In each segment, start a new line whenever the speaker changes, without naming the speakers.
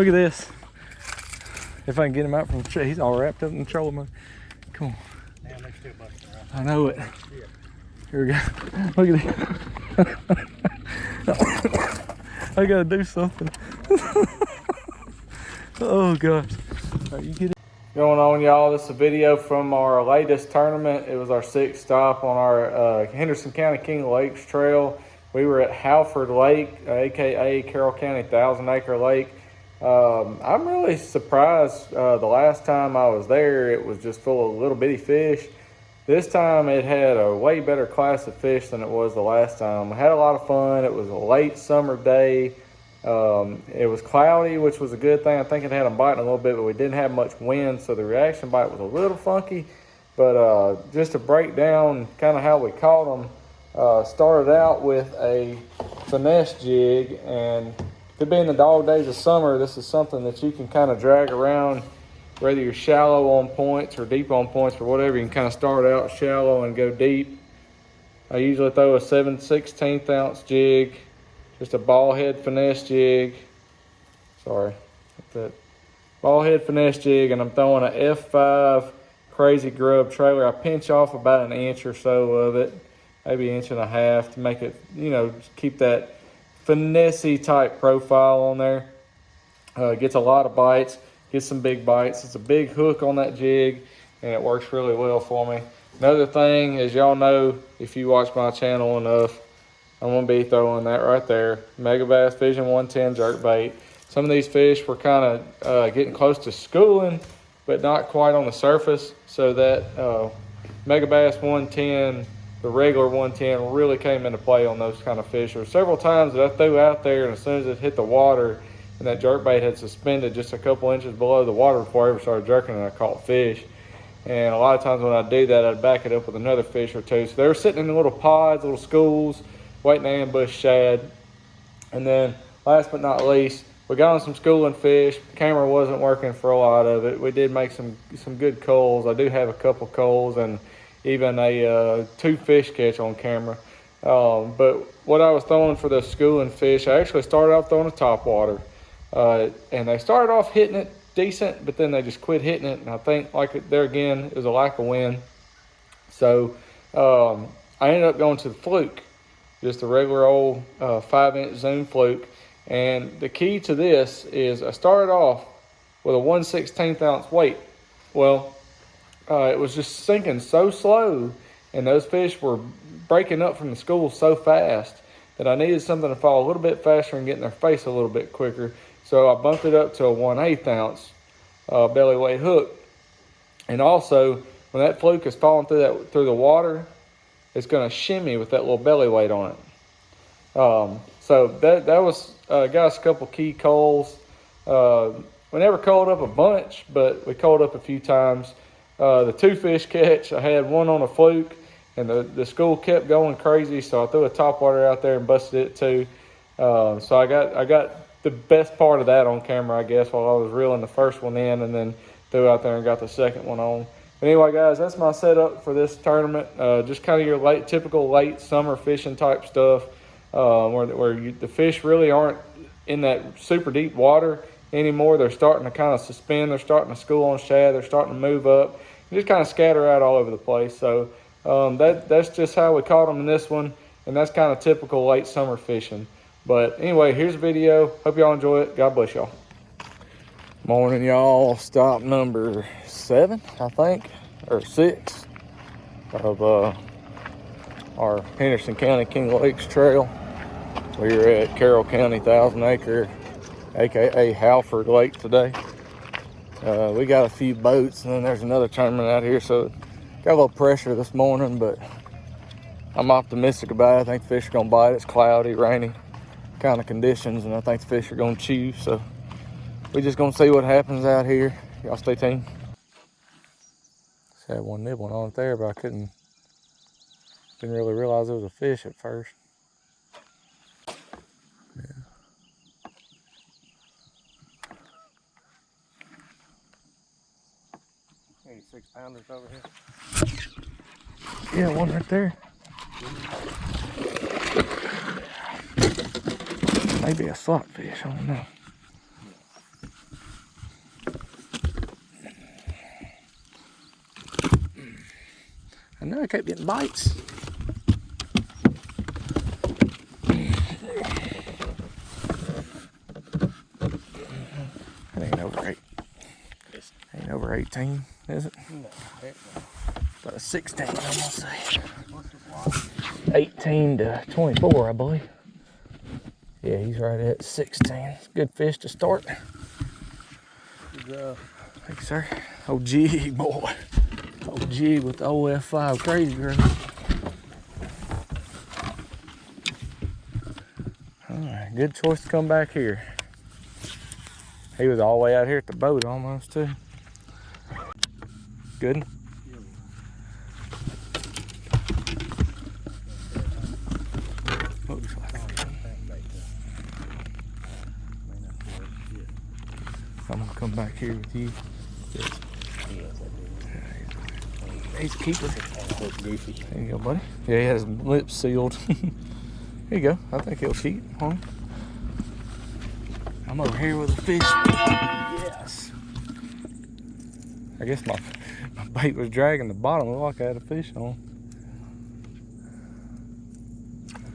Look at this. If I can get him out from the tree, he's all wrapped up in the trolling motor. Come on.
Damn, they're still busting around.
I know it. Here we go. Look at this. I gotta do something. Oh gosh. All right, you get it. Going on, y'all. This is a video from our latest tournament. It was our 6th stop on our Henderson County King of Lakes trail. We were at Halford Lake, aka Carroll County 1,000-acre lake. I'm really surprised. The last time I was there, it was just full of little bitty fish. This time it had a way better class of fish than it was the last time. I had a lot of fun. It was a late summer day. It was cloudy, which was a good thing. I think it had them biting a little bit, but we didn't have much wind, so the reaction bite was a little funky. But just to break down kind of how we caught them, started out with a finesse jig, and to be in the dog days of summer, this is something that you can kind of drag around, whether you're shallow on points or deep on points or whatever. You can kind of start out shallow and go deep. I usually throw a 7/16 ounce jig, just a ball head finesse jig. Sorry, that ball head finesse jig, and I'm throwing a F5 crazy grub trailer. I pinch off about an inch or so of it, maybe 1.5 inches to make it, you know, keep that finesse-y type profile on there. Gets a lot of bites. Get some big bites. It's a big hook on that jig, and it works really well for me. Another thing, as y'all know, if you watch my channel enough, I'm going to be throwing that right there. Megabass Vision 110 jerkbait. Some of these fish were kind of getting close to schooling, but not quite on the surface. So that Megabass 110, the regular 110, really came into play on those kind of fish. There were several times that I threw out there, and as soon as it hit the water, and that jerkbait had suspended just a couple inches below the water before I ever started jerking, and I caught fish. And a lot of times when I do that, I'd back it up with another fish or two. So they were sitting in little pods, little schools, waiting to ambush shad. And then last but not least, we got on some schooling fish. The camera wasn't working for a lot of it. We did make some good culls. I do have a couple culls and even a 2 fish catch on camera. But what I was throwing for the schooling fish, I actually started off throwing a topwater. And they started off hitting it decent, but then they just quit hitting it. And I think, like there again, it was a lack of wind. So I ended up going to the fluke, just a regular old 5-inch zoom fluke. And the key to this is I started off with a 1/16 ounce weight. Well, it was just sinking so slow, and those fish were breaking up from the school so fast that I needed something to fall a little bit faster and get in their face a little bit quicker. So I bumped it up to a 1/8 ounce belly weight hook. And also, when that fluke is falling through the water, it's going to shimmy with that little belly weight on it. So that was got us a couple key culls. We never culled up a bunch, but we culled up a few times. The 2 fish catch, I had one on a fluke, and the school kept going crazy, so I threw a topwater out there and busted it too. So I got the best part of that on camera, I guess, while I was reeling the first one in, and then threw out there and got the second one on. But anyway, guys, that's my setup for this tournament. Just kind of your typical late summer fishing type stuff, where the fish really aren't in that super deep water anymore. They're starting to kind of suspend. They're starting to school on shad. They're starting to move up. And just kind of scatter out all over the place. So that's just how we caught them in this one, and that's kind of typical late summer fishing. But anyway, here's the video. Hope y'all enjoy it. God bless y'all. Morning, y'all. Stop number 7, I think, or 6 of our Henderson County King of Lakes trail. We're at Carroll County 1,000-acre, aka Halford Lake today. We got a few boats, and then there's another tournament out here, so got a little pressure this morning, but I'm optimistic about it. I think fish are gonna bite. It's cloudy, rainy kind of conditions, and I think the fish are gonna chew, so we're just gonna see what happens out here. Y'all stay tuned. Just had one nibbling on it there, but I didn't really realize it was a fish at first. Yeah. 6-pounders over here. Yeah, one right there. Maybe a slot fish, I don't know. know I kept getting bites. That ain't over 8. Ain't over 18, is it?
No.
About a 16, I'm gonna say. 18 to 24, I believe. Yeah, he's right at 16. It's a good fish to start.
Good job.
Thank you, sir. Oh, jig, boy. Oh, jig with the OF5 crazy girl. All right, good choice to come back here. He was all the way out here at the boat almost, too. Good. Looks like I'm gonna come back here with you. Yes. He's a keeper.
Goofy.
There you go, buddy. Yeah, he has his lips sealed. Here you go. I think he'll keep, huh? I'm over here with a fish. Yes. I guess my bait was dragging the bottom. It looked like I had a fish on.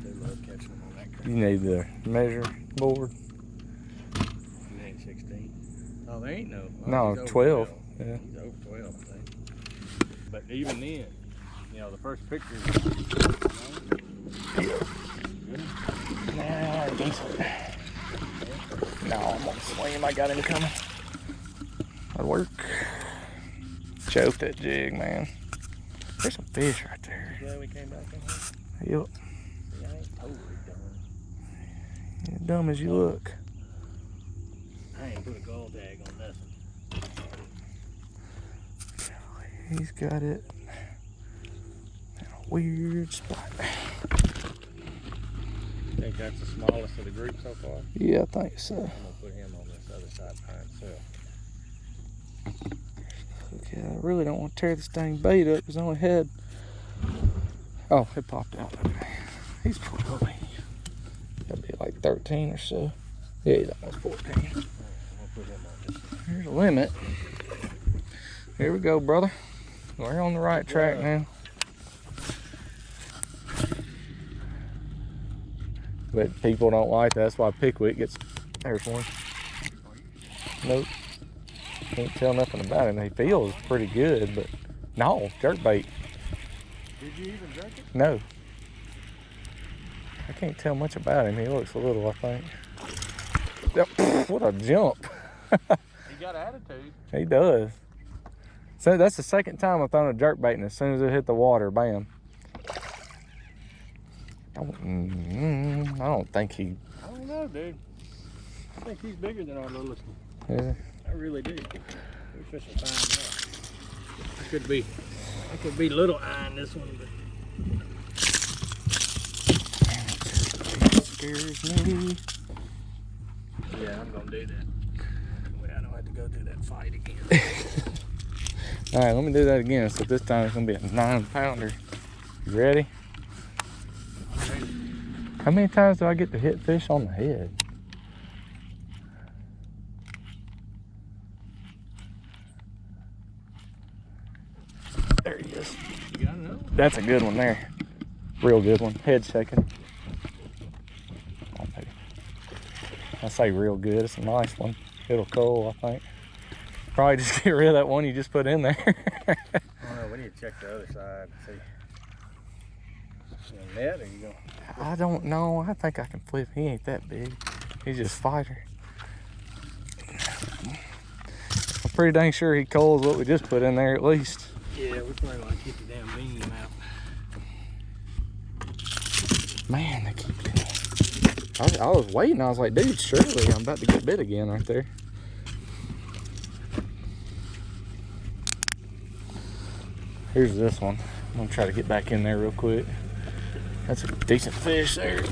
They love catching them on that creek.
You need the measure board.
He ain't 16. Oh, there ain't no. Oh,
No,
he's over
12. Yeah.
He's over 12, I think. But even then, you know, the first picture.
Nah, decent. No, I'm gonna swing him. I got him coming. That'll work. Choke that jig, man. There's some fish right there.
Glad we came back in here.
Yep.
See, I ain't totally dumb.
You're dumb as you look.
I ain't put a gold tag on nothing.
He's got it in a weird spot.
Think that's the smallest of the group so far?
Yeah, I think so.
I'm gonna put him on this other side by himself.
Okay, I really don't want to tear this dang bait up because I only had. Oh, it popped out. Okay. He's probably gotta be like 13 or so. Yeah, he's almost 14.
I'm gonna put him on this.
Here's a limit. Here we go, brother. We're on the right track now. But people don't like that. That's why Pickwick gets. There's one. Nope. Can't tell nothing about him. He feels pretty good, but no, jerkbait.
Did you even jerk it?
No. I can't tell much about him. He looks a little, I think. Yep. What a jump.
He got attitude.
He does. So that's the second time I've thrown a jerkbait, and as soon as it hit the water, bam. I don't think he.
I don't know, dude. I think he's bigger than our littlest one.
Yeah.
I really do. We're fishing fine now. I could be little eyeing this one, but
It scares me.
yeah, I'm gonna do that. Well, I don't have to go through that fight again.
All right, let me do that again. So this time it's gonna be a 9-pounder. You ready? How many times do I get to hit fish on the head? There he is.
You got another one?
That's a good one there. Real good one. Head shaking. I say real good. It's a nice one. It'll cull, I think. Probably just get rid of that one you just put in there.
I don't know. We need to check the other side and see. You know, net or you going?
I don't know. I think I can flip. He ain't that big. He's just fighter. I'm pretty dang sure he culls what we just put in there at least.
Yeah, we probably want to keep the damn beam out.
Man, they keep getting. I was waiting. I was like, dude, surely I'm about to get bit again right there. Here's this one. I'm gonna try to get back in there real quick. That's a decent fish there.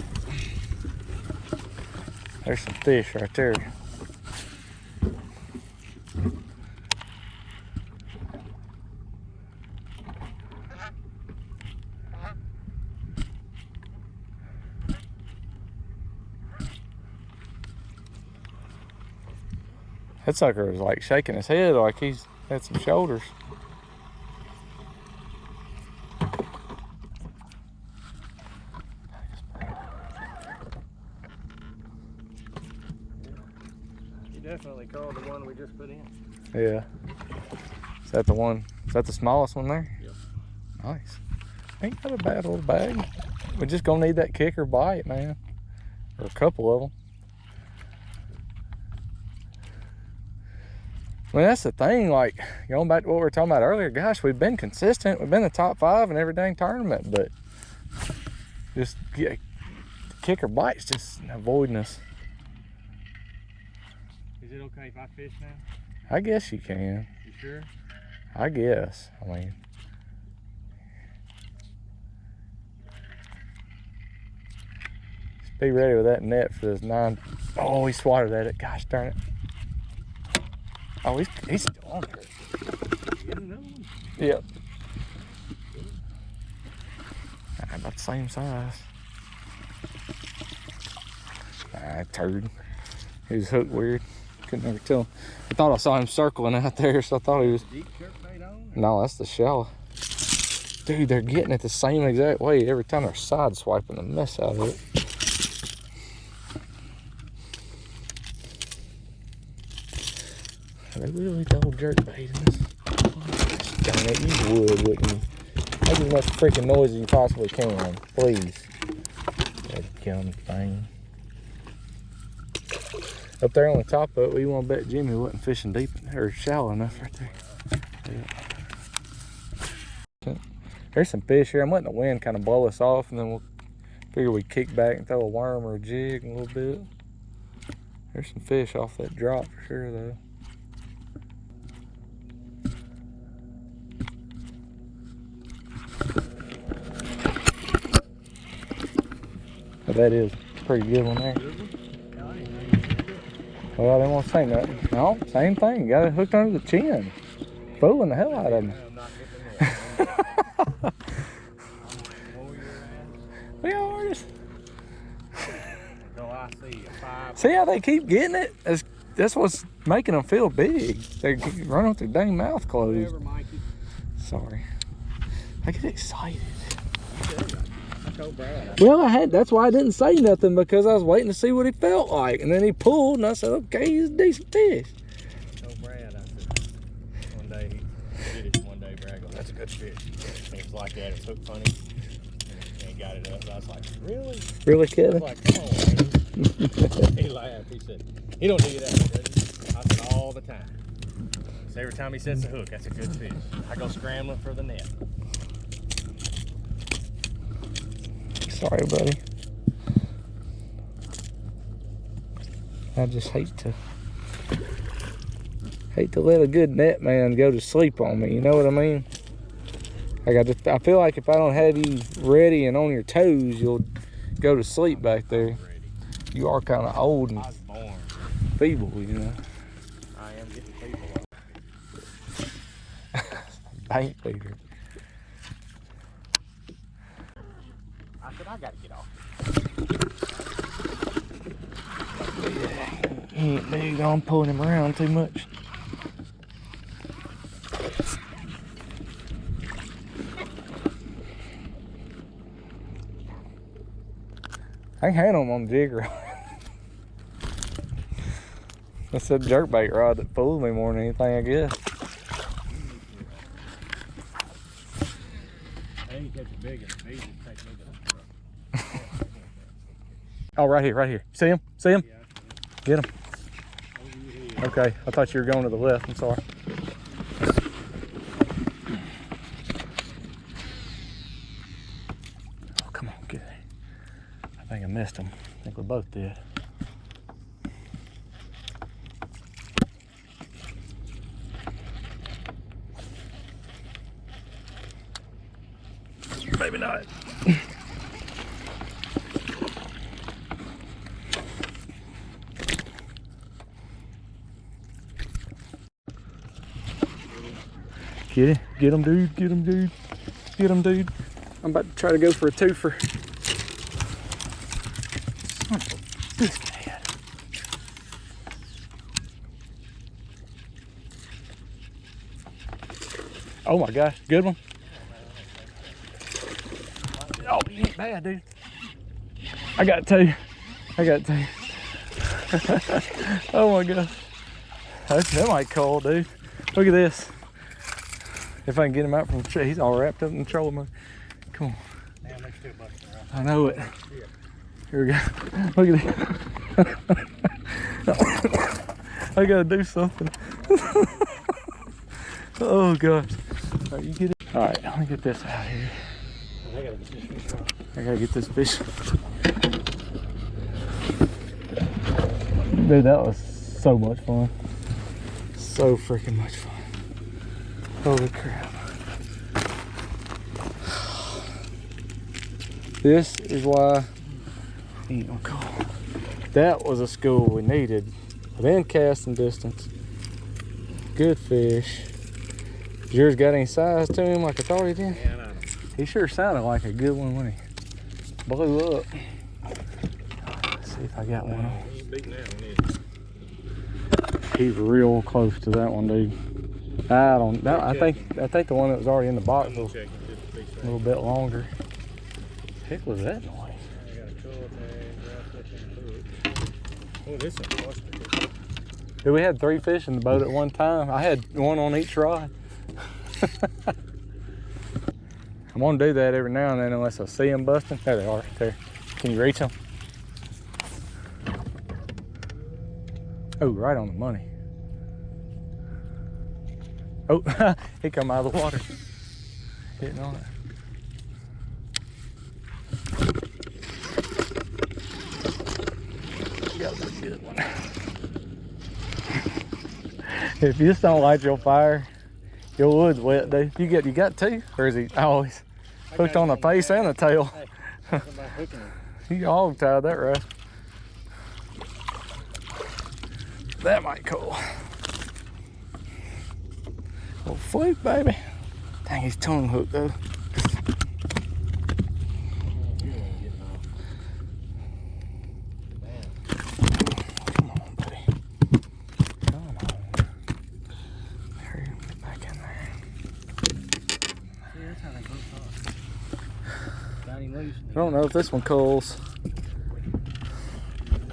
There's some fish right there. That sucker was like shaking his head like he's had some shoulders.
definitely called the one we just put in.
Yeah. Is that the one? Is that the smallest one there?
Yep.
Nice. Ain't got a bad little bag. We're just gonna need that kicker bite, man. Or a couple of them. I mean, that's the thing, like, going back to what we were talking about earlier, gosh, we've been consistent. We've been in the top 5 in every dang tournament, but just yeah, kicker bites just avoiding us.
Is it okay if I fish now?
I guess you can.
You sure?
I guess. I mean, just be ready with that net for this 9. Oh, he swatted at it. Gosh darn it. Oh, he's still on there.
Get another one?
Yep. About the same size. Turd. He was hooked weird. Couldn't ever tell. I thought I saw him circling out there, so I thought he was.
Deep jerkbait on?
No, that's the shallow. Dude, they're getting it the same exact way every time. They're side swiping the mess out of it. They really don't jerkbait in this. Dang it, you would, wouldn't you? Make as much freaking noise as you possibly can, please. That gum thing. Up there on the top of it, we want to bet Jimmy wasn't fishing deep or shallow enough right there. Yeah. There's some fish here. I'm letting the wind kind of blow us off, and then we'll figure we kick back and throw a worm or a jig in a little bit. There's some fish off that drop for sure, though. But that is a pretty good one there. Well, they won't say nothing. No, same thing. Got it hooked under the chin. Fooling the hell out of me. We are. See how they keep getting it? That's what's making them feel big. They run with their dang mouth closed. Sorry. I get excited. Well, that's why I didn't say nothing, because I was waiting to see what he felt like, and then he pulled, and I said, "Okay, he's a decent fish."
So Brad, I said, one day he did it. One day Brad goes, "That's a good fish." And it was like that. It took funny, and got it up. I was like, "Really?
Really, Kevin?"
I was like, "Come on, man." He laughed. He said, "He don't do that, does he?" I said, "All the time." So every time he sets a hook, that's a good fish. I go scrambling for the net.
Sorry, buddy. I just hate to let a good net man go to sleep on me. You know what I mean? Like I feel like if I don't have you ready and on your toes, you'll go to sleep back there. You are kind of old and feeble, you know.
I am getting feeble.
Bank feeder.
I said, I gotta get off.
He ain't big on pulling him around too much. I can handle him on the jig rod. That's that jerkbait rod that fools me more than anything, I guess.
I ain't catch a big one. They just take me to the
Oh, right here. See him? See him?
Yeah,
Get him. Okay, I thought you were going to the left. I'm sorry. Oh, come on, get it. I think I missed him. I think we both did. Maybe not. Get it. Get him, dude. Get him, dude. Get him, dude. I'm about to try to go for a twofer. Son of a biscuit. Oh my gosh, good one. Oh, he ain't bad, dude. I got two. Oh my gosh. That might call, dude. Look at this. If I can get him out from the tree, he's all wrapped up in the trolling motor. Come on.
Damn, they're still busting around.
I know it. Here we go. Look at it. I gotta do something. Oh gosh. All right, you get it. All right, let me get this out here. I gotta get this fish. Dude, that was so much fun. So freaking much fun. Holy crap. This is why he ain't gonna call. That was a school we needed. Within casting distance. Good fish. Yours got any size to him like I thought he did?
Yeah, I know.
He sure sounded like a good one when he blew up. Let's see if I got one on.
He ain't beating that one, is he?
He's real close to that one, dude. I don't know. I think the one that was already in the box was a little bit longer. Heck was that noise?
I got a cool tag, grass hook and hook. Oh, this is a cluster.
Dude, we had 3 fish in the boat at one time. I had one on each rod. I'm gonna do that every now and then unless I see them busting. There they are, there. Can you reach them? Oh, right on the money. Oh, he come out of the water. Hitting on it. Got a good one. If you just don't light your fire, your wood's wet, dude. You got 2? Or is he always hooked on the face and the tail?
Hey, somebody hooking him.
You hog tied that right. That might cool. Little fluke, baby. Dang, he's tongue hooked though. Come on, buddy. Come on. Hurry, get back in there.
See, that's how they both are. Got him loose.
I don't know if this one calls.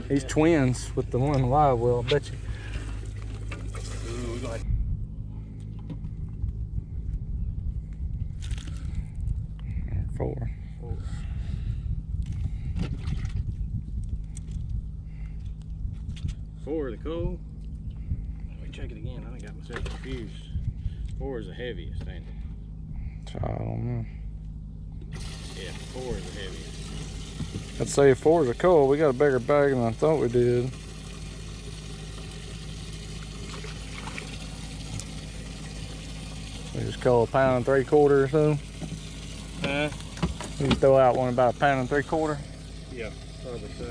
He's twins with the one live well, I bet you.
Ooh, we got
4.
4 is the cool. Let me check it again. I got myself confused. 4 is the heaviest, ain't it?
I don't know.
Yeah, 4 is the heaviest.
I'd say 4 is a cool. We got a bigger bag than I thought we did. We just call a 1 3/4 or so.
Huh?
You throw out one about 1 3/4.
Yeah, probably so.